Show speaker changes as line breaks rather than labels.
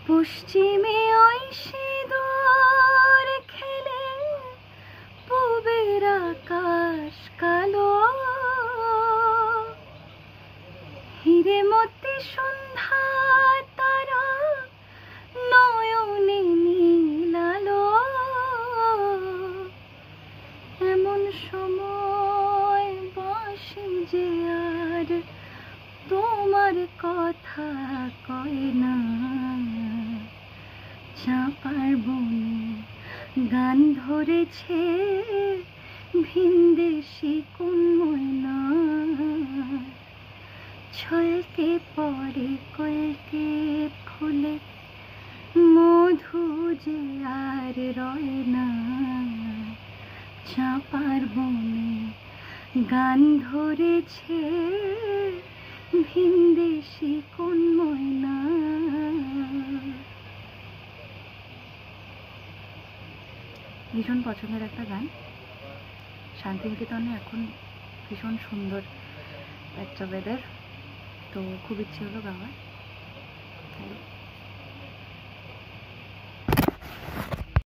পশ্চিমে ওই সিঁদুর খেলে পূবের আকাশ কালো, হিরে মতি সন্ধ্যা তারা নয়নে নীল আলো। এমন সময় বাঁশি যে আর তোমার কথা কয় না। চাঁপার বনে গান ধরেছে ভিনদেশি কোন ময়না। ছলকে পড়ে কলকে ফুলে মধু যে আর রয় না। চাঁপার বনে গান ধরেছে ভিনদেশি কোন ময়না। ভীষণ পছন্দের একটা গান। শান্তিনিকেতনে এখন ভীষণ সুন্দর একটা ওয়েদার, তো খুব ইচ্ছে হলো গাওয়ার।